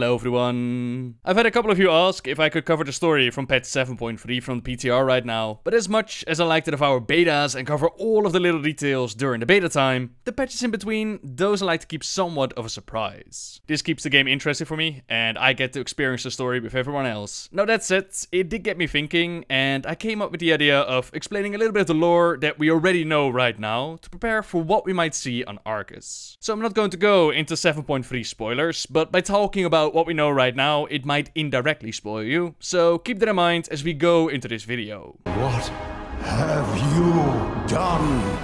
Hello everyone. I've had a couple of you ask if I could cover the story from patch 7.3 from the PTR right now, but as much as I like to devour betas and cover all of the little details during the beta time, the patches in between, those I like to keep somewhat of a surprise. This keeps the game interesting for me, and I get to experience the story with everyone else. Now that said, it did get me thinking, and I came up with the idea of explaining a little bit of the lore that we already know right now to prepare for what we might see on Arcus. So I'm not going to go into 7.3 spoilers, but by talking about what we know right now, it might indirectly spoil you, so keep that in mind as we go into this video. What have you done?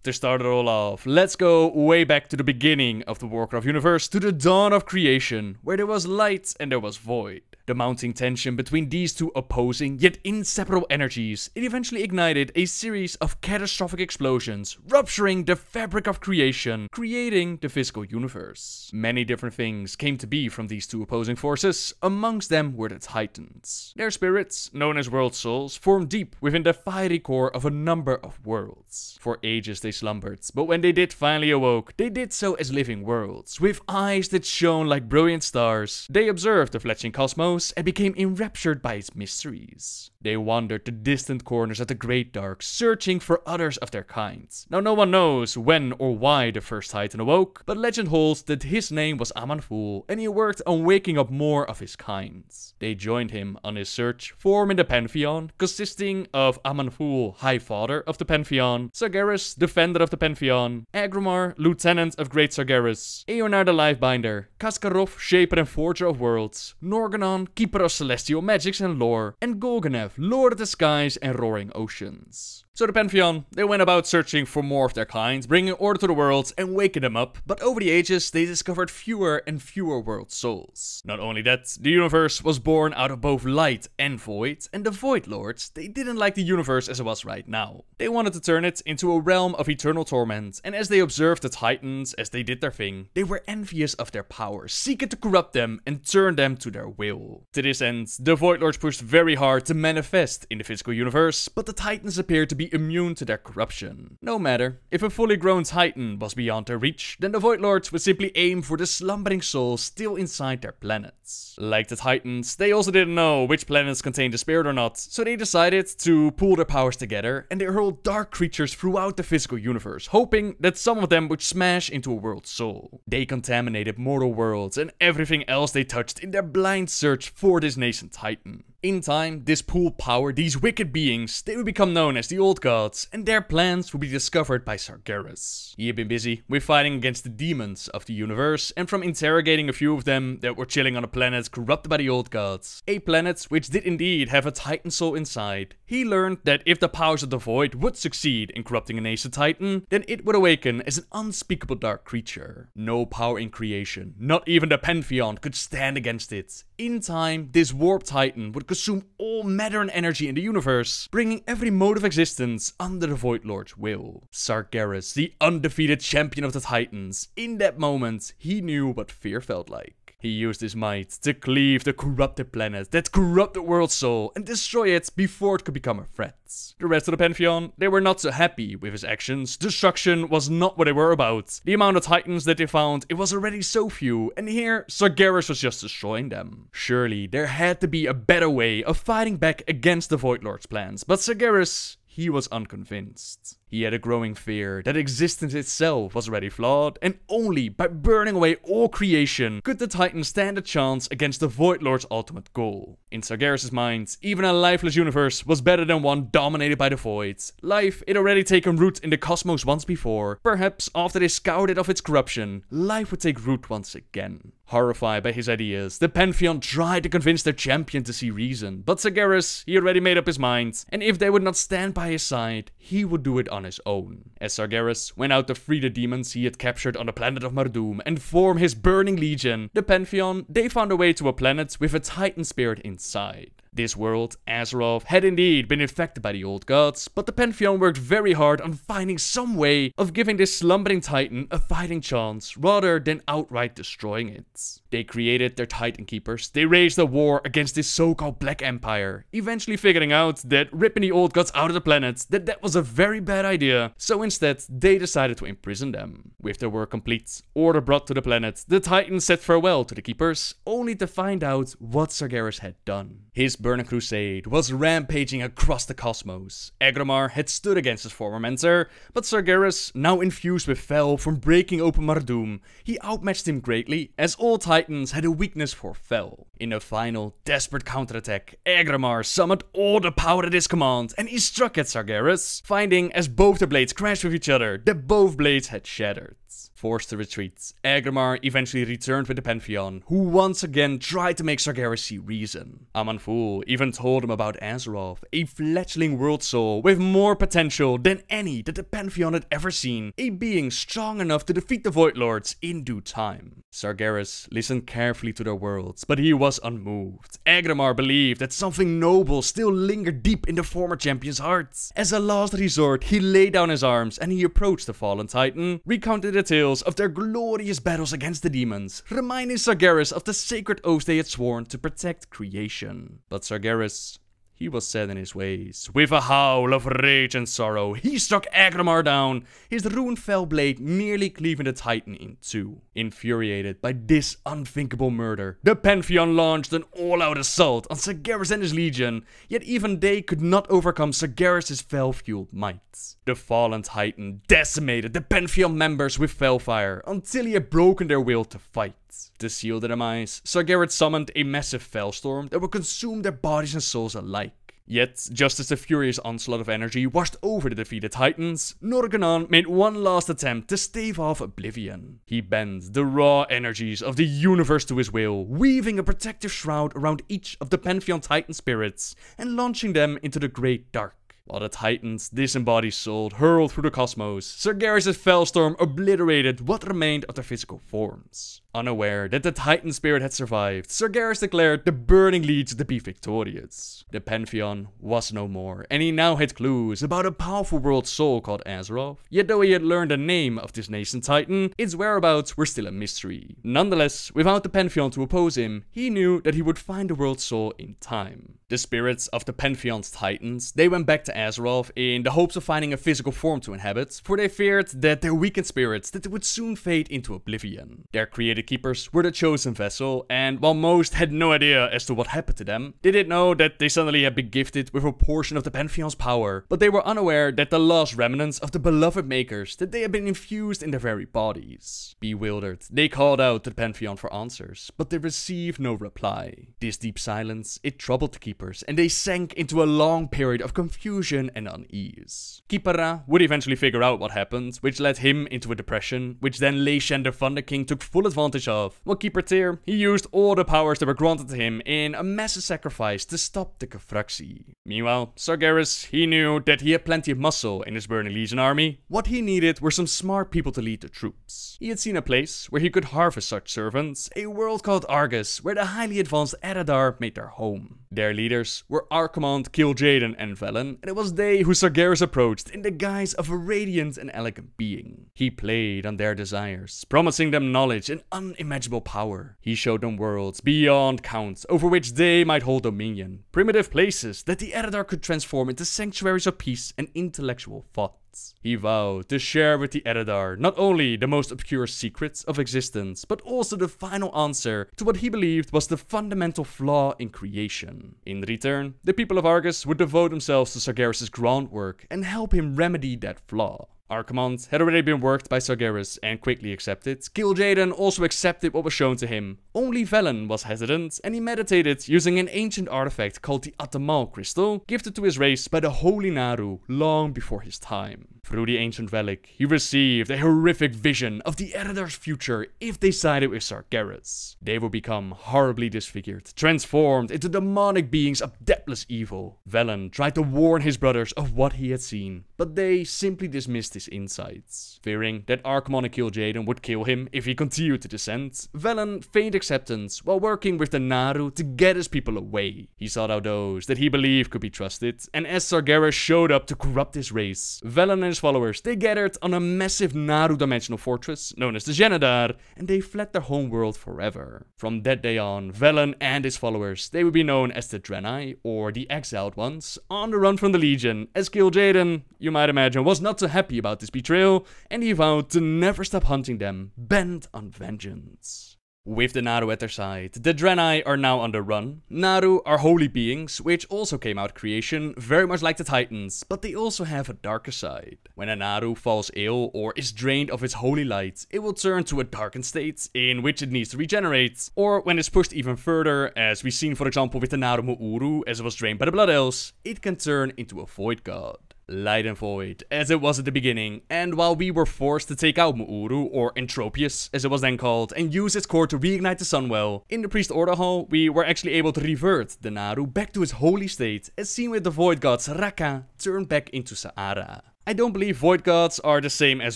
To start it all off, let's go way back to the beginning of the Warcraft universe, to the dawn of creation, where there was light and there was void. The mounting tension between these two opposing yet inseparable energies, it eventually ignited a series of catastrophic explosions, rupturing the fabric of creation, creating the physical universe. Many different things came to be from these two opposing forces, amongst them were the Titans. Their spirits, known as world souls, formed deep within the fiery core of a number of worlds. For ages they slumbered, but when they did finally awoke, they did so as living worlds, with eyes that shone like brilliant stars. They observed the fledgling cosmos and became enraptured by its mysteries. They wandered to distant corners of the Great Dark, searching for others of their kind. Now no one knows when or why the first Titan awoke, but legend holds that his name was Aman'Thul, and he worked on waking up more of his kind. They joined him on his search, forming the Pantheon, consisting of Aman'Thul, High Father of the Pantheon, Sargeras, Defender of the Pantheon, Agromar, Lieutenant of Great Sargeras, Eonar the Lifebinder, Kaskarov, Shaper and Forger of Worlds, Norgannon, Keeper of Celestial Magics and Lore, and Golganev, Lord of the Skies and Roaring Oceans. So the Pantheon, they went about searching for more of their kind, bringing order to the worlds and waking them up, but over the ages they discovered fewer and fewer world souls. Not only that, the universe was born out of both light and void, and the Void Lords, they didn't like the universe as it was right now. They wanted to turn it into a realm of eternal torment, and as they observed the Titans as they did their thing, they were envious of their power, seeking to corrupt them and turn them to their will. To this end, the Void Lords pushed very hard to manifest in the physical universe, but the Titans appeared to be immune to their corruption. No matter, if a fully grown Titan was beyond their reach, then the Void Lords would simply aim for the slumbering souls still inside their planets. Like the Titans, they also didn't know which planets contained the spirit or not, so they decided to pool their powers together and they hurled dark creatures throughout the physical universe, hoping that some of them would smash into a world soul. They contaminated mortal worlds and everything else they touched in their blind search for this nascent Titan. In time, this pooled power, these wicked beings, they would become known as the Old Gods, and their plans would be discovered by Sargeras. He had been busy with fighting against the demons of the universe, and from interrogating a few of them that were chilling on a planet corrupted by the Old Gods, a planet which did indeed have a Titan soul inside, he learned that if the powers of the Void would succeed in corrupting a nascent Titan, then it would awaken as an unspeakable dark creature. No power in creation, not even the Pantheon, could stand against it. In time, this warped Titan would consume all matter and energy in the universe, bringing every mode of existence under the Void Lord's will. Sargeras, the undefeated champion of the Titans, in that moment, he knew what fear felt like. He used his might to cleave the corrupted planet that corrupted world soul and destroy it before it could become a threat. The rest of the Pantheon, they were not so happy with his actions. Destruction was not what they were about. The amount of Titans that they found, it was already so few, and here Sargeras was just destroying them. Surely there had to be a better way of fighting back against the Void Lord's plans, but Sargeras, he was unconvinced. He had a growing fear that existence itself was already flawed, and only by burning away all creation could the Titan stand a chance against the Void Lord's ultimate goal. In Sargeras' mind, even a lifeless universe was better than one dominated by the Void. Life had already taken root in the cosmos once before. Perhaps after they scoured it of its corruption, life would take root once again. Horrified by his ideas, the Pantheon tried to convince their champion to see reason, but Sargeras, he already made up his mind, and if they would not stand by his side, he would do it on his own. As Sargeras went out to free the demons he had captured on the planet of Mardum and form his burning legion, the Pantheon, they found a way to a planet with a Titan spirit inside. This world, Azeroth, had indeed been infected by the old gods, but the Pantheon worked very hard on finding some way of giving this slumbering titan a fighting chance rather than outright destroying it. They created their Titan Keepers, they raised a war against this so-called Black Empire, eventually figuring out that ripping the old gods out of the planet, that was a very bad idea, so instead they decided to imprison them. With their work complete, order brought to the planet, the Titans said farewell to the Keepers, only to find out what Sargeras had done. His burning crusade was rampaging across the cosmos. Agramar had stood against his former mentor, but Sargeras, now infused with Fel from breaking open Mardum, he outmatched him greatly, as all Titans had a weakness for Fel. In a final, desperate counterattack, Agramar summoned all the power at his command, and he struck at Sargeras, finding as both the blades crashed with each other, that both blades had shattered. Forced to retreat, Agramar eventually returned with the Pantheon, who once again tried to make Sargeras see reason. Aman'Thul even told him about Azeroth, a fledgling world soul with more potential than any that the Pantheon had ever seen, a being strong enough to defeat the Void Lords in due time. Sargeras listened carefully to their words, but he was unmoved. Agramar believed that something noble still lingered deep in the former champion's heart. As a last resort, he laid down his arms and he approached the fallen titan, recounted the tale of their glorious battles against the demons, reminding Sargeras of the sacred oaths they had sworn to protect creation. But Sargeras, he was set in his ways. With a howl of rage and sorrow, he struck Agramar down, his ruined fell blade nearly cleaving the Titan in two. Infuriated by this unthinkable murder, the Pantheon launched an all-out assault on Sargeras and his legion, yet even they could not overcome Sargeras' fel-fueled might. The fallen Titan decimated the Pantheon members with felfire until he had broken their will to fight. To seal their demise, Sargeras summoned a massive fellstorm that would consume their bodies and souls alike. Yet, just as the furious onslaught of energy washed over the defeated Titans, Norgannon made one last attempt to stave off oblivion. He bent the raw energies of the universe to his will, weaving a protective shroud around each of the Pantheon Titan spirits and launching them into the Great Dark. While the Titan's disembodied soul hurled through the cosmos, Sargeras' fellstorm obliterated what remained of their physical forms. Unaware that the Titan spirit had survived, Sargeras declared the burning legion to be victorious. The Pantheon was no more, and he now had clues about a powerful world soul called Azeroth. Yet though he had learned the name of this nascent Titan, its whereabouts were still a mystery. Nonetheless, without the Pantheon to oppose him, he knew that he would find the world soul in time. The spirits of the Pantheon's Titans, they went back to Azeroth in the hopes of finding a physical form to inhabit, for they feared that their weakened spirits that they would soon fade into oblivion. Their created keepers were the chosen vessel, and while most had no idea as to what happened to them, they did know that they suddenly had been gifted with a portion of the Pantheon's power, but they were unaware that the last remnants of the beloved makers that they had been infused in their very bodies. Bewildered, they called out to the Pantheon for answers, but they received no reply. This deep silence, it troubled the keepers, and they sank into a long period of confusion and unease. Kipara would eventually figure out what happened, which led him into a depression, which then Leishan the Thunder King took full advantage of. While Keeper Tyr, he used all the powers that were granted to him in a massive sacrifice to stop the Kefraxi. Meanwhile, Sargeras, he knew that he had plenty of muscle in his Burning Legion army. What he needed were some smart people to lead the troops. He had seen a place where he could harvest such servants, a world called Argus, where the highly advanced Eredar made their home. Their leaders were Archimond, Kil'jaeden, and Velen, and it was they who Sargeras approached in the guise of a radiant and elegant being. He played on their desires, promising them knowledge and unimaginable power. He showed them worlds beyond count over which they might hold dominion, primitive places that the Eredar could transform into sanctuaries of peace and intellectual thought. He vowed to share with the Eredar not only the most obscure secrets of existence, but also the final answer to what he believed was the fundamental flaw in creation. In return, the people of Argus would devote themselves to Sargeras' groundwork and help him remedy that flaw. Archimond had already been worked by Sargeras and quickly accepted. Kil'jaeden also accepted what was shown to him. Only Velen was hesitant, and he meditated using an ancient artifact called the Atamal Crystal, gifted to his race by the holy Naru long before his time. Through the ancient relic, he received a horrific vision of the Eredar's future if they sided with Sargeras. They would become horribly disfigured, transformed into demonic beings of depthless evil. Velen tried to warn his brothers of what he had seen, but they simply dismissed his his insights. Fearing that Archmon and Kil'jaeden would kill him if he continued to descend, Velen feigned acceptance while working with the Naru to get his people away. He sought out those that he believed could be trusted, and as Sargeras showed up to corrupt his race, Velen and his followers, they gathered on a massive Naru dimensional fortress known as the Xenadar, and they fled their homeworld forever. From that day on, Velen and his followers, they would be known as the Draenor, or the Exiled Ones, on the run from the Legion, as Kil'jaeden, you might imagine, was not too happy about this betrayal, and he vowed to never stop hunting them, bent on vengeance. With the Naru at their side, the Draenor are now on the run. Naru are holy beings, which also came out of creation, very much like the Titans, but they also have a darker side. When a Naru falls ill or is drained of its holy light, it will turn to a darkened state, in which it needs to regenerate. Or when it's pushed even further, as we've seen for example with the Naru Mu'uru, as it was drained by the Blood Elves, it can turn into a void god. Light and void, as it was at the beginning, and while we were forced to take out Mu'uru, or Entropius, as it was then called, and use its core to reignite the Sunwell, in the Priest Order Hall, we were actually able to revert the Naru back to its holy state, as seen with the void gods Raka turned back into Saara. I don't believe Void Gods are the same as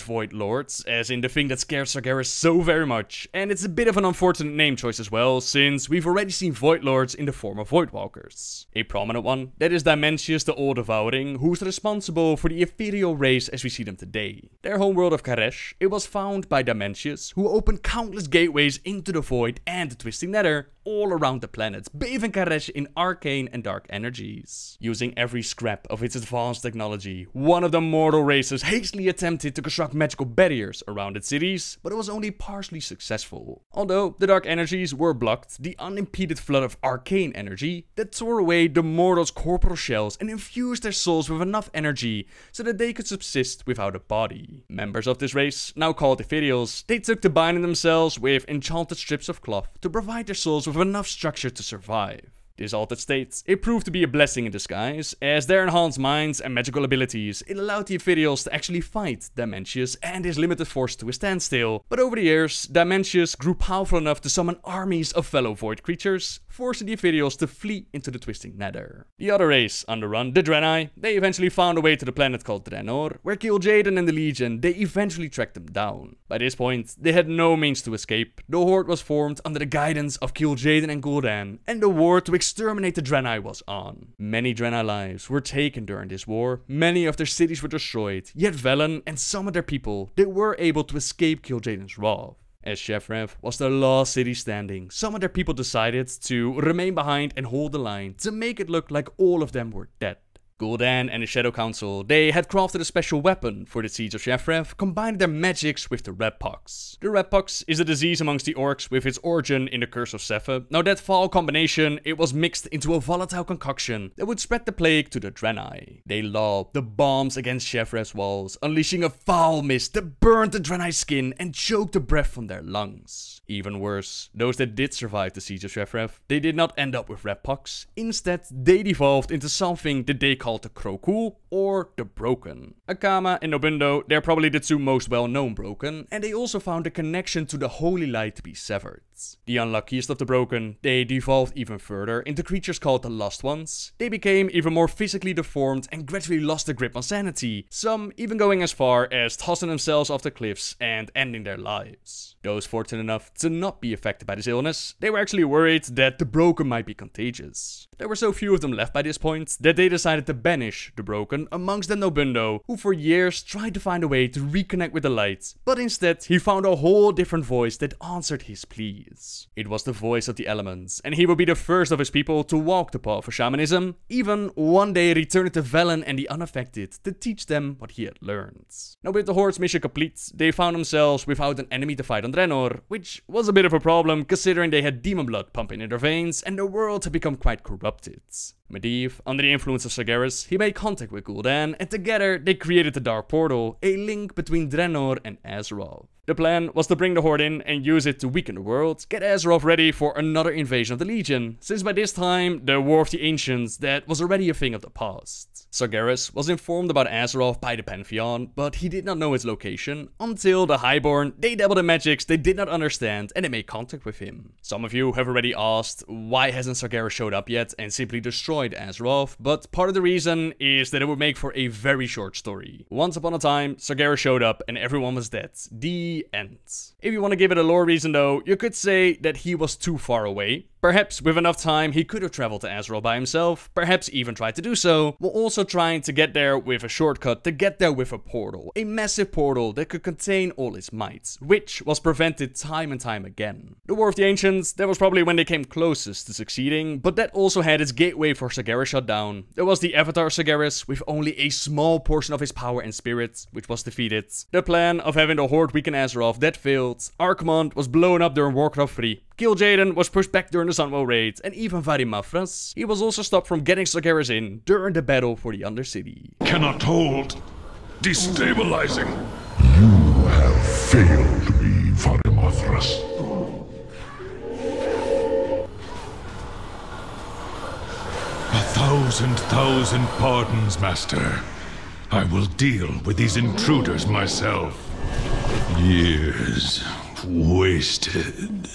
Void Lords, as in the thing that scares Sargeras so very much, and it's a bit of an unfortunate name choice as well, since we've already seen Void Lords in the form of Void Walkers. A prominent one, that is Dimensius the All-Devouring, who's responsible for the ethereal race as we see them today. Their homeworld of Karesh, it was found by Dimensius, who opened countless gateways into the Void and the Twisting Nether, all around the planet, bathing Karesh in arcane and dark energies. Using every scrap of its advanced technology, one of the mortal races hastily attempted to construct magical barriers around its cities, but it was only partially successful. Although the dark energies were blocked, the unimpeded flood of arcane energy that tore away the mortals' corporal shells and infused their souls with enough energy so that they could subsist without a body. Members of this race, now called Ethereals, they took to binding themselves with enchanted strips of cloth to provide their souls with enough structure to survive. This altered state, it proved to be a blessing in disguise, as their enhanced minds and magical abilities, it allowed the Ethereals to actually fight Dimensius and his limited force to a standstill. But over the years, Dimensius grew powerful enough to summon armies of fellow void creatures, forcing the Ethereals to flee into the Twisting Nether. The other race on the run, the Draenor, they eventually found a way to the planet called Draenor, where Kil'jaeden and the Legion, they eventually tracked them down. By this point, they had no means to escape. The Horde was formed under the guidance of Kil'jaeden and Gul'dan, and the war to exterminate the Draenor was on. Many Draenor lives were taken during this war, many of their cities were destroyed, yet Velen and some of their people, they were able to escape Kil'jaeden's wrath. As Shefrev was the last city standing, some of their people decided to remain behind and hold the line to make it look like all of them were dead. Gul'dan and the Shadow Council, they had crafted a special weapon for the siege of Shefrev, combining their magics with the Red Pox. The Red Pox is a disease amongst the orcs with its origin in the Curse of Sepha. Now that foul combination, it was mixed into a volatile concoction that would spread the plague to the Draenor. They lobbed the bombs against Shefrev's walls, unleashing a foul mist that burned the Draenor's skin and choked the breath from their lungs. Even worse, those that did survive the siege of Shefrev, they did not end up with Red Pox. Instead, they devolved into something that they called the Krokul, or the Broken. Akama and Nobundo, they're probably the two most well-known Broken, and they also found the connection to the Holy Light to be severed. The unluckiest of the Broken, they devolved even further into creatures called the Lost Ones. They became even more physically deformed and gradually lost their grip on sanity, some even going as far as tossing themselves off the cliffs and ending their lives. Those fortunate enough to not be affected by this illness, they were actually worried that the Broken might be contagious. There were so few of them left by this point that they decided to banish the Broken, amongst them Nobundo, who for years tried to find a way to reconnect with the light, but instead he found a whole different voice that answered his pleas. It was the voice of the elements, and he would be the first of his people to walk the path of shamanism, even one day returning to Velen and the unaffected to teach them what he had learned. Now with the Horde's mission complete, they found themselves without an enemy to fight on Draenor, which was a bit of a problem considering they had demon blood pumping in their veins and the world had become quite corrupted. Medivh, under the influence of Sargeras, he made contact with Gul'dan, and together they created the Dark Portal, a link between Draenor and Azeroth. The plan was to bring the Horde in and use it to weaken the world, get Azeroth ready for another invasion of the Legion, since by this time, the War of the Ancients, that was already a thing of the past. Sargeras was informed about Azeroth by the Pantheon, but he did not know its location, until the Highborn, they dabbled in magics they did not understand, and they made contact with him. Some of you have already asked, why hasn't Sargeras showed up yet and simply destroyed Azeroth, but part of the reason is that it would make for a very short story. Once upon a time, Sargeras showed up and everyone was dead. The end. If you want to give it a lore reason though, you could say that he was too far away. Perhaps with enough time he could have traveled to Azeroth by himself, perhaps even tried to do so, while also trying to get there with a shortcut to get there with a portal. A massive portal that could contain all his might, which was prevented time and time again. The War of the Ancients, that was probably when they came closest to succeeding, but that also had its gateway for Sargeras shut down. There was the Avatar Sargeras, with only a small portion of his power and spirit, which was defeated. The plan of having the Horde weaken Azeroth, that failed. Archimonde was blown up during Warcraft 3. Kil'jaeden was pushed back during the Sunwell raid, and even Varimafras, he was also stopped from getting Sargeras in during the battle for the Undercity. Cannot hold. Destabilizing. You have failed me, Varimafras. Thousand pardons, Master. I will deal with these intruders myself. Years wasted.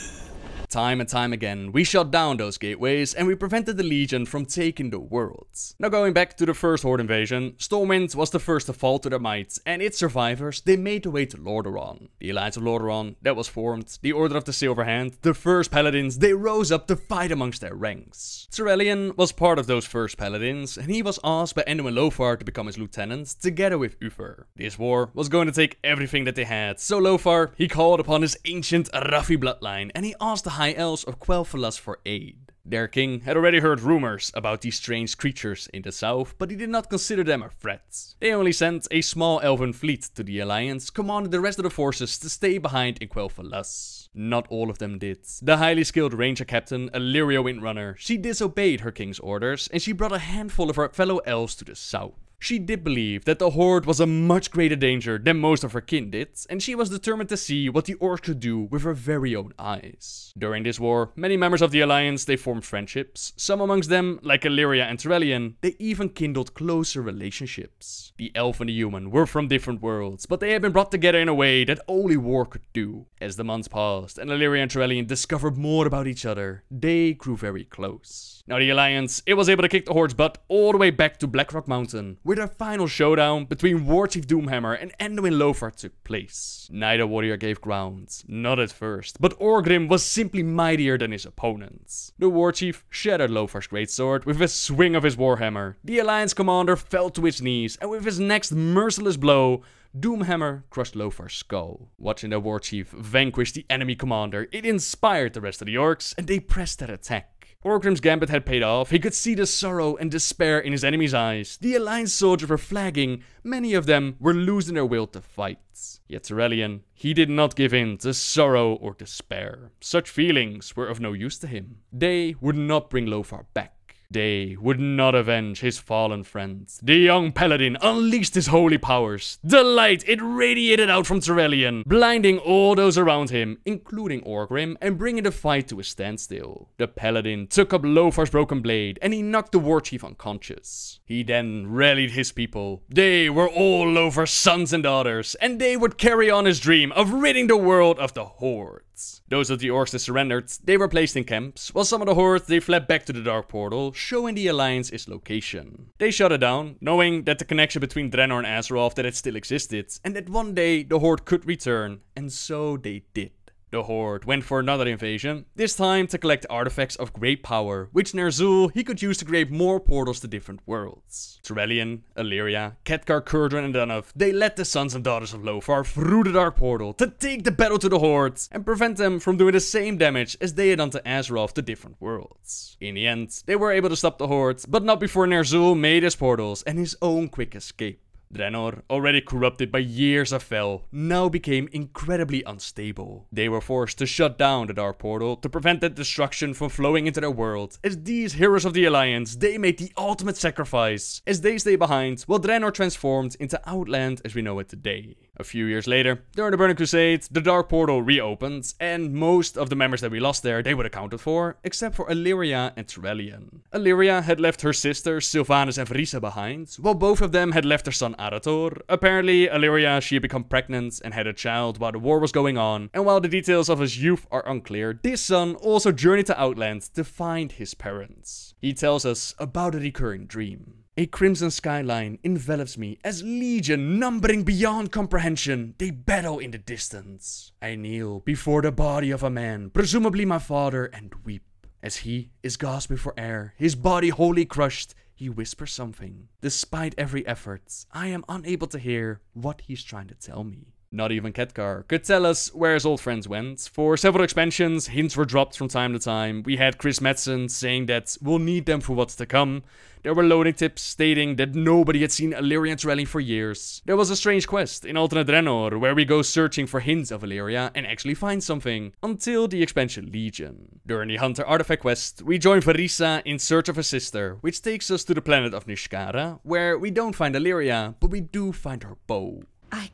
Time and time again, we shut down those gateways and we prevented the Legion from taking the world. Now going back to the first Horde invasion, Stormwind was the first to fall to their might, and its survivors, they made their way to Lordaeron. The Alliance of Lordaeron, that was formed, the Order of the Silver Hand, the first Paladins, they rose up to fight amongst their ranks. Turellian was part of those first Paladins, and he was asked by Anduin Lothar to become his lieutenant, together with Uther. This war was going to take everything that they had, so Lothar, he called upon his ancient Raffi bloodline, and he asked the High Elves of Quel'Thalas for aid. Their king had already heard rumors about these strange creatures in the south, but he did not consider them a threat. They only sent a small elven fleet to the Alliance, commanding the rest of the forces to stay behind in Quel'Thalas. Not all of them did. The highly skilled ranger captain, Illyria Windrunner, she disobeyed her king's orders, and she brought a handful of her fellow elves to the south. She did believe that the Horde was a much greater danger than most of her kin did, and she was determined to see what the orcs could do with her very own eyes. During this war, many members of the Alliance, they formed friendships. Some amongst them, like Illyria and Turellian, they even kindled closer relationships. The elf and the human were from different worlds, but they had been brought together in a way that only war could do. As the months passed and Illyria and Turellian discovered more about each other, they grew very close. Now the Alliance, it was able to kick the Horde's butt all the way back to Blackrock Mountain, where their final showdown between Warchief Doomhammer and Anduin Lothar took place. Neither warrior gave ground, not at first, but Orgrim was simply mightier than his opponents. The Warchief shattered Lothar's greatsword with a swing of his warhammer. The Alliance commander fell to his knees, and with his next merciless blow, Doomhammer crushed Lothar's skull. Watching the Warchief vanquish the enemy commander, it inspired the rest of the orcs, and they pressed that attack. Orgrim's gambit had paid off. He could see the sorrow and despair in his enemy's eyes. The Alliance soldiers were flagging. Many of them were losing their will to fight. Yet Turellian, he did not give in to sorrow or despair. Such feelings were of no use to him. They would not bring Lothar back. They would not avenge his fallen friends. The young paladin unleashed his holy powers. The light, it radiated out from Turellian, blinding all those around him, including Orgrim, and bringing the fight to a standstill. The paladin took up Lothar's broken blade, and he knocked the Warchief unconscious. He then rallied his people. They were all Lothar's sons and daughters, and they would carry on his dream of ridding the world of the Horde. Those of the orcs that surrendered, they were placed in camps, while some of the Horde, they fled back to the Dark Portal, showing the Alliance its location. They shut it down, knowing that the connection between Draenor and Azeroth, that it still existed, and that one day the Horde could return, and so they did. The Horde went for another invasion, this time to collect artifacts of great power, which Ner'zhul he could use to create more portals to different worlds. Turellian, Illyria, Khadgar, Gul'dan, and Dun'uff, they led the sons and daughters of Lothar through the Dark Portal to take the battle to the Horde and prevent them from doing the same damage as they had done to Azeroth to different worlds. In the end, they were able to stop the Horde, but not before Ner'zhul made his portals and his own quick escape. Draenor, already corrupted by years of fel, now became incredibly unstable. They were forced to shut down the Dark Portal to prevent that destruction from flowing into their world, as these heroes of the Alliance, they made the ultimate sacrifice, as they stay behind while Draenor transformed into Outland as we know it today. A few years later, during the Burning Crusade, the Dark Portal reopened, and most of the members that we lost there, they were accounted for, except for Illyria and Turellian. Illyria had left her sisters Sylvanas and Verisa behind, while both of them had left their son Arator. Apparently, Illyria, she had become pregnant and had a child while the war was going on, and while the details of his youth are unclear, this son also journeyed to Outland to find his parents. He tells us about a recurring dream. A crimson skyline envelops me as legion numbering beyond comprehension, they battle in the distance. I kneel before the body of a man, presumably my father, and weep. As he is gasping for air, his body wholly crushed, he whispers something. Despite every effort, I am unable to hear what he's trying to tell me. Not even Khadgar could tell us where his old friends went. For several expansions, hints were dropped from time to time. We had Chris Madsen saying that we'll need them for what's to come. There were loading tips stating that nobody had seen Illyria and Turellian for years. There was a strange quest in alternate Draenor where we go searching for hints of Illyria and actually find something, until the expansion Legion. During the Hunter Artifact quest, we join Verisa in search of her sister, which takes us to the planet of Nishkara, where we don't find Illyria, but we do find her bow. I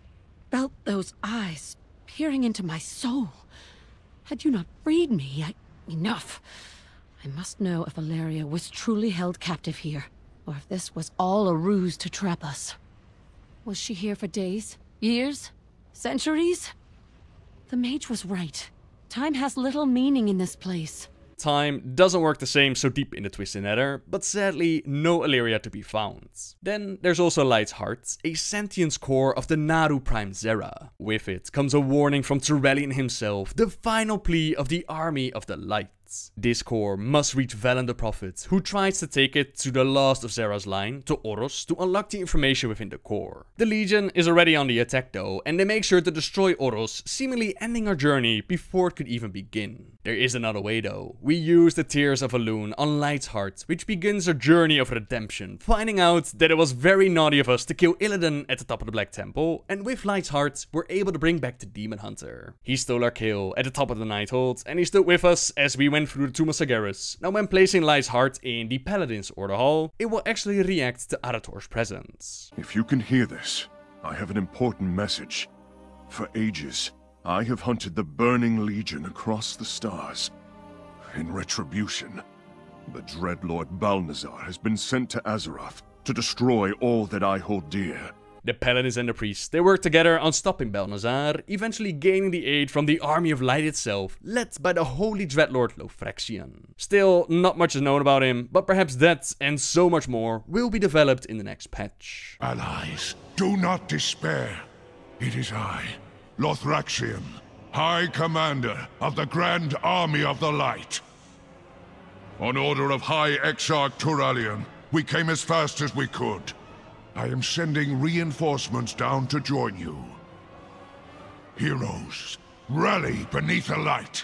felt those eyes peering into my soul. Had you not freed me, enough. I must know if Illyria was truly held captive here, or if this was all a ruse to trap us. Was she here for days? Years? Centuries? The mage was right. Time has little meaning in this place. Time doesn't work the same so deep in the Twisted Nether, but sadly no Illyria to be found. Then there's also Light's Heart, a sentience core of the Naru Prime Zera. With it comes a warning from Turellian himself, the final plea of the Army of the Light. This core must reach Velen the Prophet, who tries to take it to the last of Zera's line, to Oros, to unlock the information within the core. The Legion is already on the attack though, and they make sure to destroy Oros, seemingly ending our journey before it could even begin. There is another way though. We use the Tears of Elune on Light's Heart, which begins our journey of redemption, finding out that it was very naughty of us to kill Illidan at the top of the Black Temple, and with Light's Heart, we're able to bring back the Demon Hunter. He stole our kill at the top of the Nighthold, and he stood with us as we went through the Tomb of Sargeras. Now when placing Light's Heart in the Paladin's Order Hall, it will actually react to Arator's presence. If you can hear this, I have an important message. For ages, I have hunted the Burning Legion across the stars. In retribution, the Dreadlord Balnazar has been sent to Azeroth to destroy all that I hold dear. The Paladins and the Priest, they work together on stopping Balnazar, eventually gaining the aid from the Army of Light itself, led by the Holy Dreadlord Lofraxian. Still, not much is known about him, but perhaps that and so much more will be developed in the next patch. Allies, do not despair. It is I, Lofraxian, High Commander of the Grand Army of the Light. On order of High Exarch Turellian, we came as fast as we could. I am sending reinforcements down to join you. Heroes, rally beneath the light.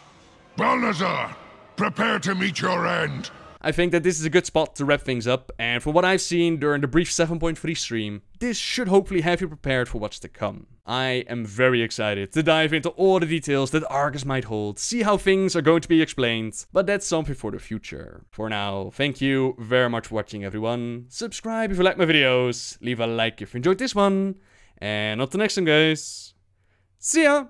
Balnazar, prepare to meet your end. I think that this is a good spot to wrap things up, and from what I've seen during the brief 7.3 stream, this should hopefully have you prepared for what's to come. I am very excited to dive into all the details that Argus might hold, see how things are going to be explained, but that's something for the future. For now, thank you very much for watching everyone, subscribe if you like my videos, leave a like if you enjoyed this one, and until next time guys, see ya!